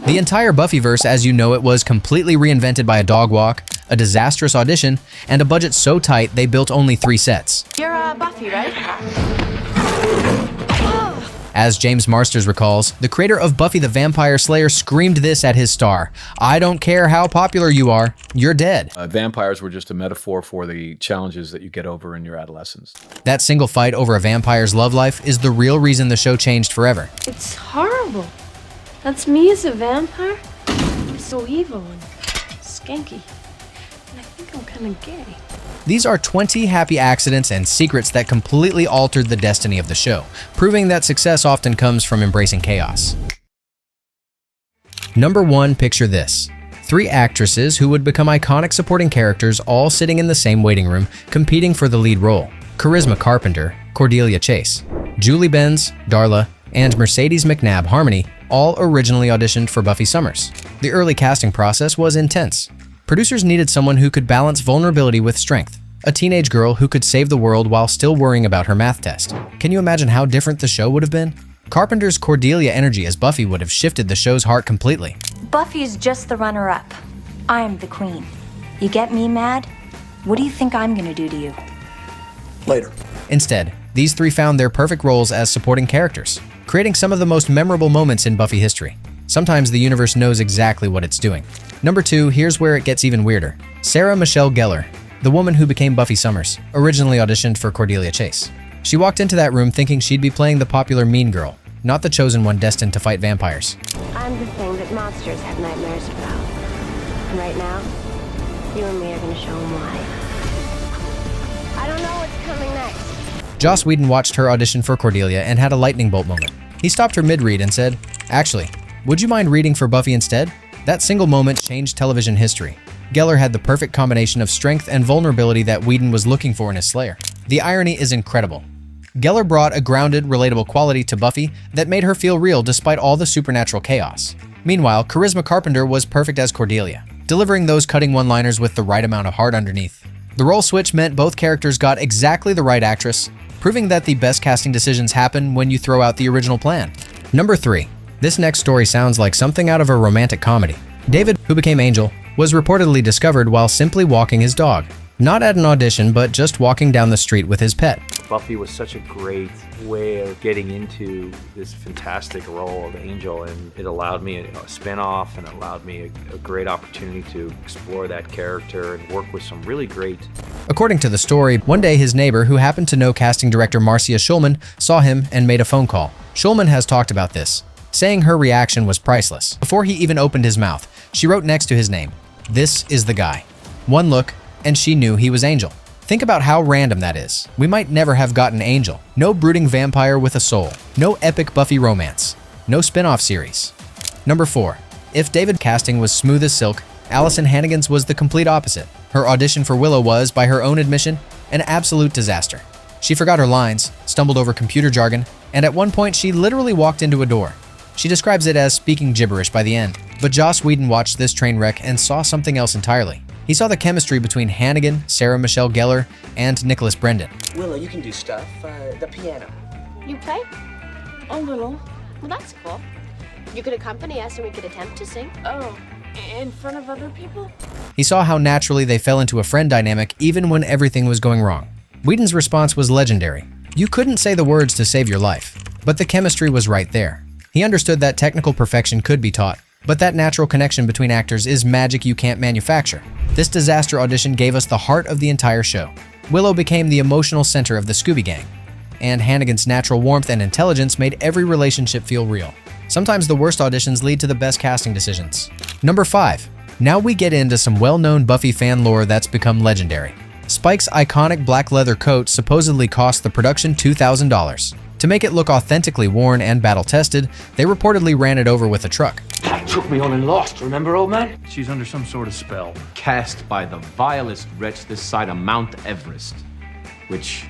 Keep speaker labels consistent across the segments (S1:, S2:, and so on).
S1: The entire Buffyverse as you know it was completely reinvented by a dog walk, a disastrous audition, and a budget so tight they built only 3 sets.
S2: You're Buffy, right?
S1: As James Marsters recalls, the creator of Buffy the Vampire Slayer screamed this at his star: "I don't care how popular you are, you're dead."
S3: Vampires were just a metaphor for the challenges that you get over in your adolescence.
S1: That single fight over a vampire's love life is the real reason the show changed forever.
S2: It's horrible. That's me as a vampire. I'm so evil and skanky. And I think I'm kind of gay.
S1: These are 20 happy accidents and secrets that completely altered the destiny of the show, proving that success often comes from embracing chaos. Number 1, picture this. 3 actresses who would become iconic supporting characters all sitting in the same waiting room, competing for the lead role. Charisma Carpenter, Cordelia Chase, Julie Benz, Darla, and Mercedes McNabb Harmony all originally auditioned for Buffy Summers. The early casting process was intense. Producers needed someone who could balance vulnerability with strength, a teenage girl who could save the world while still worrying about her math test. Can you imagine how different the show would have been? Carpenter's Cordelia energy as Buffy would have shifted the show's heart completely.
S4: Buffy's just the runner-up. I'm the queen. You get me mad? What do you think I'm gonna do to you?
S5: Later.
S1: Instead, these 3 found their perfect roles as supporting characters, creating some of the most memorable moments in Buffy history. Sometimes the universe knows exactly what it's doing. Number 2, here's where it gets even weirder. Sarah Michelle Gellar, the woman who became Buffy Summers, originally auditioned for Cordelia Chase. She walked into that room thinking she'd be playing the popular mean girl, not the chosen one destined to fight vampires.
S2: I'm the thing that monsters have nightmares about. And right now, you and me are gonna show them why. I don't know what's coming next.
S1: Joss Whedon watched her audition for Cordelia and had a lightning bolt moment. He stopped her mid-read and said, "Actually, would you mind reading for Buffy instead?" That single moment changed television history. Gellar had the perfect combination of strength and vulnerability that Whedon was looking for in his Slayer. The irony is incredible. Gellar brought a grounded, relatable quality to Buffy that made her feel real despite all the supernatural chaos. Meanwhile, Charisma Carpenter was perfect as Cordelia, delivering those cutting one-liners with the right amount of heart underneath. The role switch meant both characters got exactly the right actress, proving that the best casting decisions happen when you throw out the original plan. Number 3. This next story sounds like something out of a romantic comedy. David, who became Angel, was reportedly discovered while simply walking his dog. Not at an audition, but just walking down the street with his pet.
S6: Buffy was such a great way of getting into this fantastic role of Angel, and it allowed me a spin-off and allowed me a great opportunity to explore that character and work with some really great...
S1: According to the story, one day his neighbor, who happened to know casting director Marcia Schulman, saw him and made a phone call. Schulman has talked about this, saying her reaction was priceless. Before he even opened his mouth, she wrote next to his name, "This is the guy." One look, and she knew he was Angel. Think about how random that is. We might never have gotten Angel. No brooding vampire with a soul. No epic Buffy romance. No spin-off series. Number 4. If David casting was smooth as silk, Allison Hannigan's was the complete opposite. Her audition for Willow was, by her own admission, an absolute disaster. She forgot her lines, stumbled over computer jargon, and at one point she literally walked into a door. She describes it as speaking gibberish by the end. But Joss Whedon watched this train wreck and saw something else entirely. He saw the chemistry between Hannigan, Sarah Michelle Gellar, and Nicholas Brendan.
S5: Willow, you can do stuff. The piano.
S2: You play? A little. Well, that's cool. You could accompany us and we could attempt to sing. Oh, in front of other people?
S1: He saw how naturally they fell into a friend dynamic even when everything was going wrong. Whedon's response was legendary. You couldn't say the words to save your life, but the chemistry was right there. He understood that technical perfection could be taught, but that natural connection between actors is magic you can't manufacture. This disaster audition gave us the heart of the entire show. Willow became the emotional center of the Scooby Gang, and Hannigan's natural warmth and intelligence made every relationship feel real. Sometimes the worst auditions lead to the best casting decisions. Number 5. Now we get into some well-known Buffy fan lore that's become legendary. Spike's iconic black leather coat supposedly cost the production $2,000. To make it look authentically worn and battle-tested, they reportedly ran it over with a truck.
S7: Took me on and lost, remember, old man?
S6: She's under some sort of spell.
S8: Cast by the vilest wretch this side of Mount Everest, which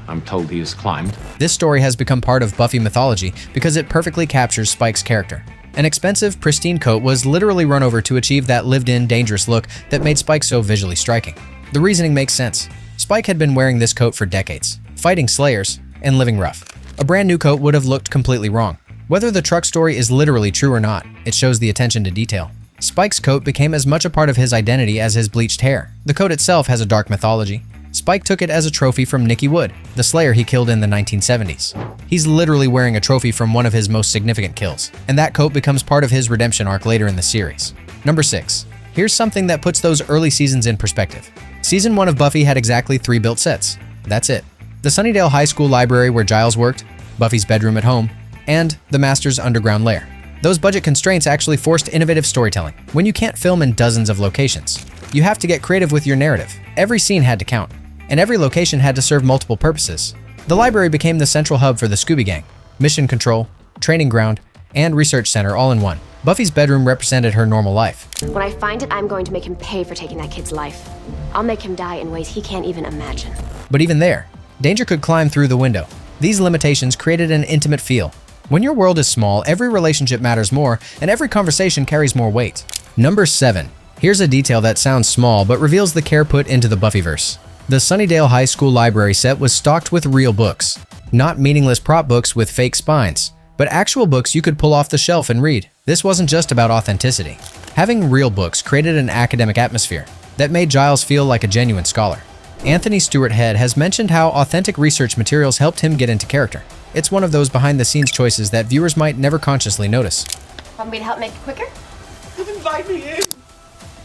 S8: I'm told he has climbed.
S1: This story has become part of Buffy mythology because it perfectly captures Spike's character. An expensive, pristine coat was literally run over to achieve that lived-in, dangerous look that made Spike so visually striking. The reasoning makes sense. Spike had been wearing this coat for decades, fighting Slayers, and living rough. A brand new coat would have looked completely wrong. Whether the truck story is literally true or not, it shows the attention to detail. Spike's coat became as much a part of his identity as his bleached hair. The coat itself has a dark mythology. Spike took it as a trophy from Nicky Wood, the Slayer he killed in the 1970s. He's literally wearing a trophy from one of his most significant kills, and that coat becomes part of his redemption arc later in the series. Number 6. Here's something that puts those early seasons in perspective. Season 1 of Buffy had exactly 3 built sets. That's it. The Sunnydale High School library where Giles worked, Buffy's bedroom at home, and the Master's underground lair. Those budget constraints actually forced innovative storytelling. When you can't film in dozens of locations, you have to get creative with your narrative. Every scene had to count, and every location had to serve multiple purposes. The library became the central hub for the Scooby Gang, mission control, training ground, and research center all in one. Buffy's bedroom represented her normal life.
S2: When I find it, I'm going to make him pay for taking that kid's life. I'll make him die in ways he can't even imagine.
S1: But even there, danger could climb through the window. These limitations created an intimate feel. When your world is small, every relationship matters more, and every conversation carries more weight. Number 7. Here's a detail that sounds small, but reveals the care put into the Buffyverse. The Sunnydale High School library set was stocked with real books. Not meaningless prop books with fake spines, but actual books you could pull off the shelf and read. This wasn't just about authenticity. Having real books created an academic atmosphere that made Giles feel like a genuine scholar. Anthony Stewart Head has mentioned how authentic research materials helped him get into character. It's one of those behind-the-scenes choices that viewers might never consciously notice.
S2: Want me to help make it quicker?
S5: Invite me in.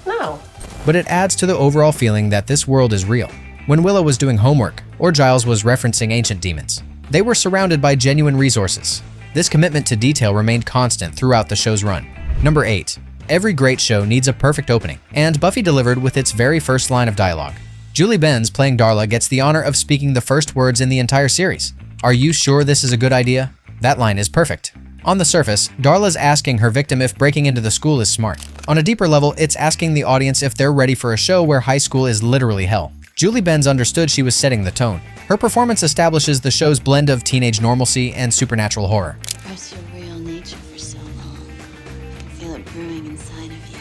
S2: No.
S1: But it adds to the overall feeling that this world is real. When Willow was doing homework, or Giles was referencing ancient demons, they were surrounded by genuine resources. This commitment to detail remained constant throughout the show's run. Number 8. Every great show needs a perfect opening, and Buffy delivered with its very first line of dialogue. Julie Benz, playing Darla, gets the honor of speaking the first words in the entire series. "Are you sure this is a good idea?" That line is perfect. On the surface, Darla's asking her victim if breaking into the school is smart. On a deeper level, it's asking the audience if they're ready for a show where high school is literally hell. Julie Benz understood she was setting the tone. Her performance establishes the show's blend of teenage normalcy and supernatural horror.
S9: Express your real nature for so long. I can feel it brewing inside of you.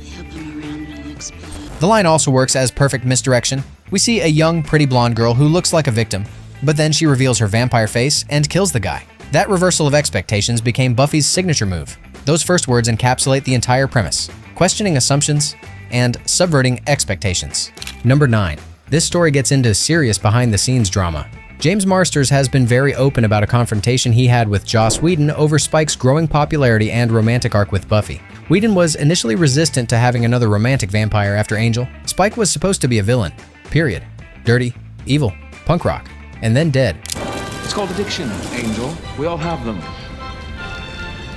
S9: I hope I'm around when it explodes.
S1: The line also works as perfect misdirection. We see a young, pretty blonde girl who looks like a victim, but then she reveals her vampire face and kills the guy. That reversal of expectations became Buffy's signature move. Those first words encapsulate the entire premise, questioning assumptions and subverting expectations. Number 9. This story gets into serious behind-the-scenes drama. James Marsters has been very open about a confrontation he had with Joss Whedon over Spike's growing popularity and romantic arc with Buffy. Whedon was initially resistant to having another romantic vampire after Angel. Spike was supposed to be a villain. Period. Dirty, evil, punk rock, and then dead.
S8: It's called addiction, Angel. We all have them.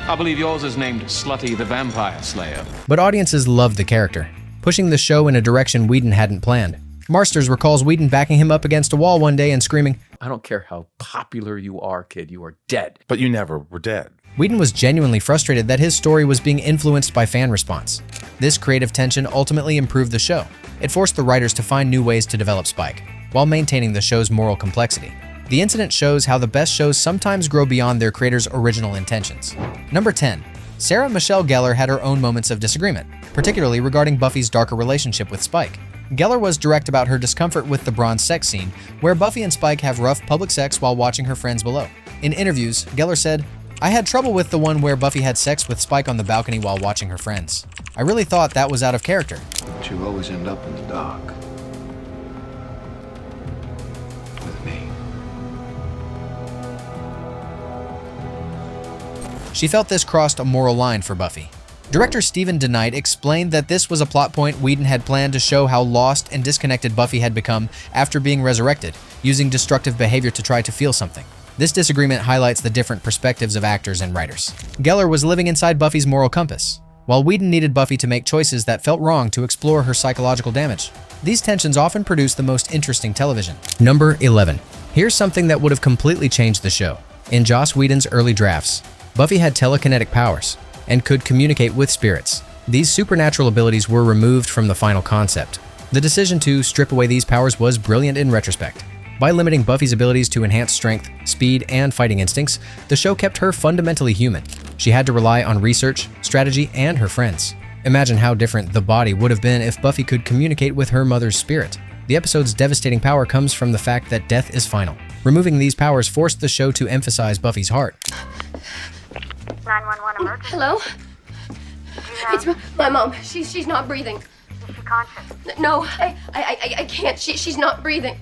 S8: I believe yours is named Slutty the Vampire Slayer.
S1: But audiences loved the character, pushing the show in a direction Whedon hadn't planned. Marsters recalls Whedon backing him up against a wall one day and screaming,
S3: I don't care how popular you are, kid, you are dead.
S10: But you never were dead.
S1: Whedon was genuinely frustrated that his story was being influenced by fan response. This creative tension ultimately improved the show. It forced the writers to find new ways to develop Spike, while maintaining the show's moral complexity. The incident shows how the best shows sometimes grow beyond their creators' original intentions. Number 10. Sarah Michelle Gellar had her own moments of disagreement, particularly regarding Buffy's darker relationship with Spike. Gellar was direct about her discomfort with the bronze sex scene, where Buffy and Spike have rough public sex while watching her friends below. In interviews, Gellar said, "I had trouble with the one where Buffy had sex with Spike on the balcony while watching her friends. I really thought that was out of character."
S7: But you always end up in the dark. With me.
S1: She felt this crossed a moral line for Buffy. Director Stephen DeKnight explained that this was a plot point Whedon had planned to show how lost and disconnected Buffy had become after being resurrected, using destructive behavior to try to feel something. This disagreement highlights the different perspectives of actors and writers. Gellar was living inside Buffy's moral compass, while Whedon needed Buffy to make choices that felt wrong to explore her psychological damage. These tensions often produce the most interesting television. Number 11. Here's something that would have completely changed the show. In Joss Whedon's early drafts, Buffy had telekinetic powers and could communicate with spirits. These supernatural abilities were removed from the final concept. The decision to strip away these powers was brilliant in retrospect. By limiting Buffy's abilities to enhance strength, speed, and fighting instincts, the show kept her fundamentally human. She had to rely on research, strategy, and her friends. Imagine how different the body would have been if Buffy could communicate with her mother's spirit. The episode's devastating power comes from the fact that death is final. Removing these powers forced the show to emphasize Buffy's heart.
S2: 911 emergency.
S10: Hello? It's my mom. She's not breathing.
S2: Is she conscious?
S10: No, I can't. She's not breathing.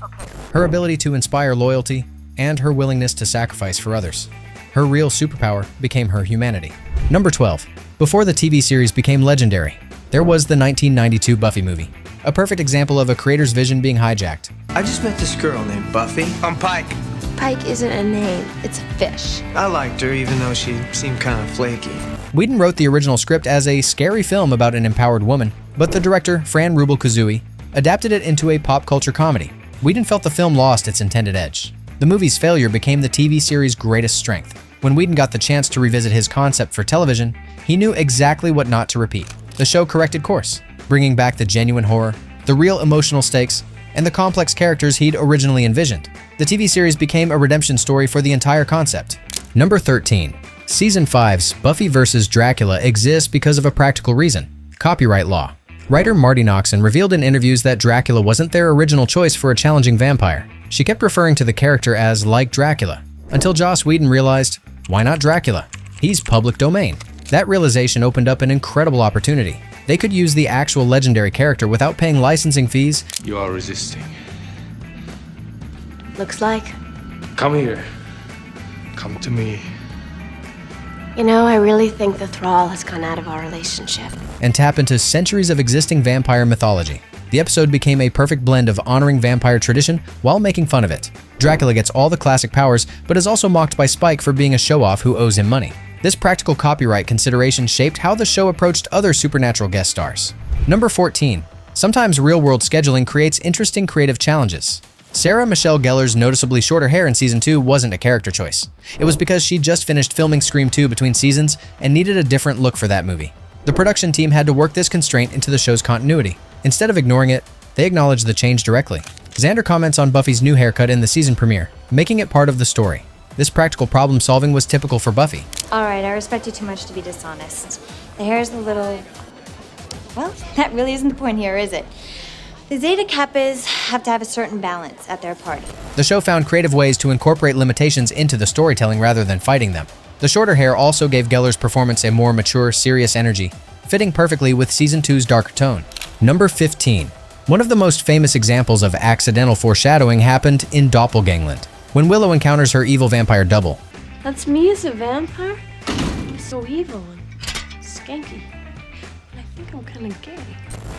S1: Her ability to inspire loyalty and her willingness to sacrifice for others. Her real superpower became her humanity. Number 12. Before the TV series became legendary, there was the 1992 Buffy movie. A perfect example of a creator's vision being hijacked.
S5: I just met this girl named Buffy. I'm Pike.
S10: Pike isn't a name, it's a fish.
S5: I liked her even though she seemed kind of flaky.
S1: Whedon wrote the original script as a scary film about an empowered woman, but the director, Fran Rubel-Kuzui, adapted it into a pop culture comedy. Whedon felt the film lost its intended edge. The movie's failure became the TV series' greatest strength. When Whedon got the chance to revisit his concept for television, he knew exactly what not to repeat. The show corrected course, bringing back the genuine horror, the real emotional stakes, and the complex characters he'd originally envisioned. The TV series became a redemption story for the entire concept. Number 13. Season 5's Buffy vs. Dracula exists because of a practical reason: copyright law. Writer Marty Noxon revealed in interviews that Dracula wasn't their original choice for a challenging vampire. She kept referring to the character as like Dracula, until Joss Whedon realized, why not Dracula? He's public domain. That realization opened up an incredible opportunity. They could use the actual legendary character without paying licensing fees.
S7: You are resisting.
S10: Looks like.
S7: Come here. Come to me.
S10: You know, I really think the thrall has gone out of our relationship.
S1: And tap into centuries of existing vampire mythology. The episode became a perfect blend of honoring vampire tradition while making fun of it. Dracula gets all the classic powers, but is also mocked by Spike for being a show-off who owes him money. This practical copyright consideration shaped how the show approached other supernatural guest stars. Number 14. Sometimes real-world scheduling creates interesting creative challenges. Sarah Michelle Gellar's noticeably shorter hair in Season 2 wasn't a character choice. It was because she just finished filming Scream 2 between seasons and needed a different look for that movie. The production team had to work this constraint into the show's continuity. Instead of ignoring it, they acknowledged the change directly. Xander comments on Buffy's new haircut in the season premiere, making it part of the story. This practical problem solving was typical for Buffy.
S4: Alright, I respect you too much to be dishonest. The hair's a little... Well, that really isn't the point here, is it? The Zeta Kappas have to have a certain balance at their party.
S1: The show found creative ways to incorporate limitations into the storytelling rather than fighting them. The shorter hair also gave Gellar's performance a more mature, serious energy, fitting perfectly with Season 2's darker tone. Number 15. One of the most famous examples of accidental foreshadowing happened in Doppelgangland, when Willow encounters her evil vampire double.
S10: That's me as a vampire? I'm so evil and skanky. I think I'm kind of gay.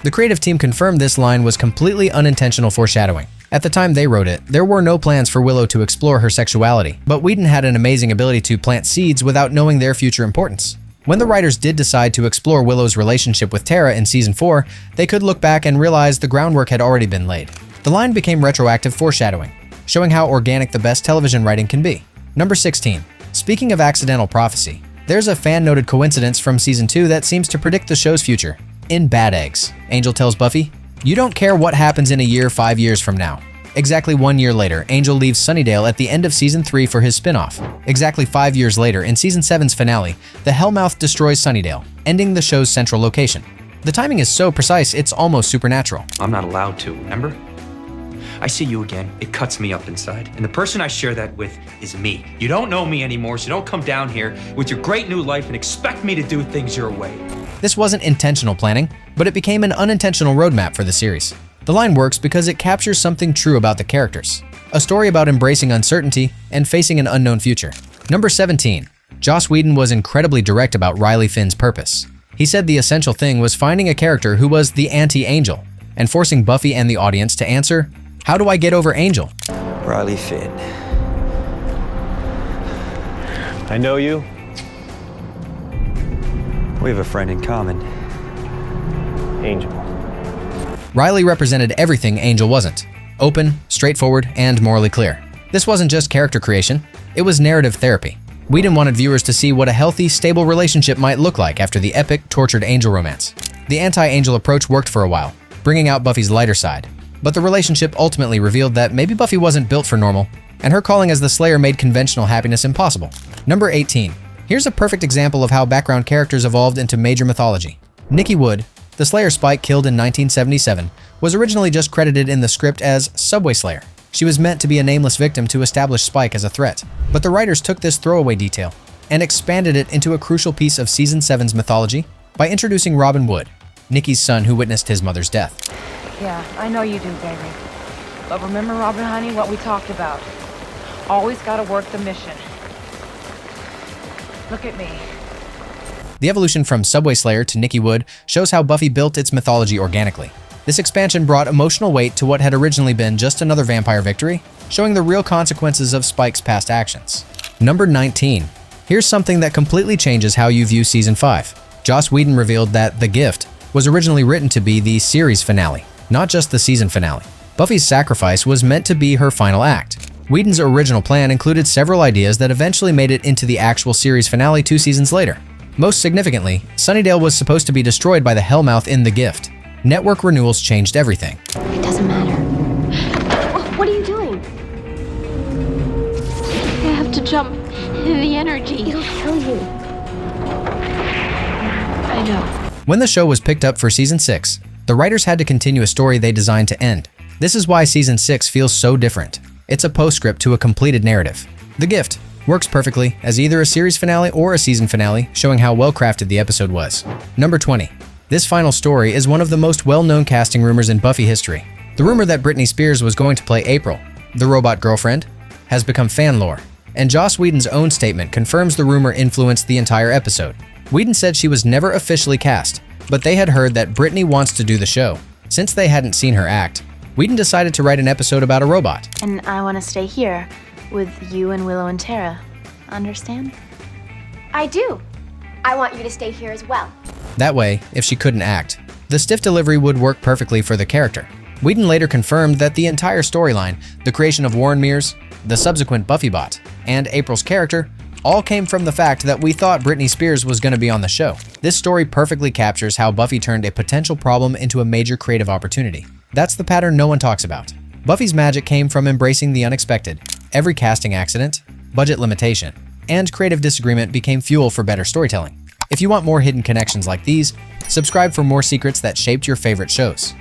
S1: The creative team confirmed this line was completely unintentional foreshadowing. At the time they wrote it, there were no plans for Willow to explore her sexuality, but Whedon had an amazing ability to plant seeds without knowing their future importance. When the writers did decide to explore Willow's relationship with Tara in Season 4, they could look back and realize the groundwork had already been laid. The line became retroactive foreshadowing, showing how organic the best television writing can be. Number 16. Speaking of accidental prophecy, there's a fan-noted coincidence from Season 2 that seems to predict the show's future. In Bad Eggs, Angel tells Buffy, "You don't care what happens in a year 5 years from now." Exactly 1 year later, Angel leaves Sunnydale at the end of Season 3 for his spin-off. Exactly 5 years later, in Season 7's finale, the Hellmouth destroys Sunnydale, ending the show's central location. The timing is so precise, it's almost supernatural.
S11: I'm not allowed to, remember? I see you again, it cuts me up inside. And the person I share that with is me. You don't know me anymore, so don't come down here with your great new life and expect me to do things your way.
S1: This wasn't intentional planning, but it became an unintentional roadmap for the series. The line works because it captures something true about the characters. A story about embracing uncertainty and facing an unknown future. Number 17. Joss Whedon was incredibly direct about Riley Finn's purpose. He said the essential thing was finding a character who was the anti-Angel, and forcing Buffy and the audience to answer, "How do I get over Angel?"
S5: Riley Finn.
S12: I know you.
S5: We have a friend in common.
S12: Angel.
S1: Riley represented everything Angel wasn't: open, straightforward, and morally clear. This wasn't just character creation, it was narrative therapy. Whedon wanted viewers to see what a healthy, stable relationship might look like after the epic, tortured Angel romance. The anti-Angel approach worked for a while, bringing out Buffy's lighter side. But the relationship ultimately revealed that maybe Buffy wasn't built for normal, and her calling as the Slayer made conventional happiness impossible. Number 18. Here's a perfect example of how background characters evolved into major mythology. Nikki Wood, the Slayer Spike killed in 1977, was originally just credited in the script as Subway Slayer. She was meant to be a nameless victim to establish Spike as a threat, but the writers took this throwaway detail and expanded it into a crucial piece of Season 7's mythology by introducing Robin Wood, Nikki's son who witnessed his mother's death.
S13: Yeah, I know you do, baby. But remember, Robin, honey, what we talked about. Always gotta work the mission. Look at me.
S1: The evolution from Subway Slayer to Nikki Wood shows how Buffy built its mythology organically. This expansion brought emotional weight to what had originally been just another vampire victory, showing the real consequences of Spike's past actions. Number 19. Here's something that completely changes how you view Season 5. Joss Whedon revealed that The Gift was originally written to be the series finale, not just the season finale. Buffy's sacrifice was meant to be her final act. Whedon's original plan included several ideas that eventually made it into the actual series finale 2 seasons later. Most significantly, Sunnydale was supposed to be destroyed by the Hellmouth in The Gift. Network renewals changed everything.
S2: It doesn't matter. What are you doing?
S10: I have to jump in the energy.
S2: It'll kill you.
S10: I know.
S1: When the show was picked up for Season 6, the writers had to continue a story they designed to end. This is why Season 6 feels so different. It's a postscript to a completed narrative. The Gift works perfectly as either a series finale or a season finale, showing how well-crafted the episode was. Number 20. This final story is one of the most well-known casting rumors in Buffy history. The rumor that Britney Spears was going to play April, the robot girlfriend, has become fan lore, and Joss Whedon's own statement confirms the rumor influenced the entire episode. Whedon said she was never officially cast, but they had heard that Britney wants to do the show. Since they hadn't seen her act, Whedon decided to write an episode about a robot.
S14: And I want to stay here with you and Willow and Tara. Understand?
S2: I do. I want you to stay here as well.
S1: That way, if she couldn't act, the stiff delivery would work perfectly for the character. Whedon later confirmed that the entire storyline, the creation of Warren Mears, the subsequent Buffybot, and April's character all came from the fact that we thought Britney Spears was going to be on the show. This story perfectly captures how Buffy turned a potential problem into a major creative opportunity. That's the pattern no one talks about. Buffy's magic came from embracing the unexpected. Every casting accident, budget limitation, and creative disagreement became fuel for better storytelling. If you want more hidden connections like these, subscribe for more secrets that shaped your favorite shows.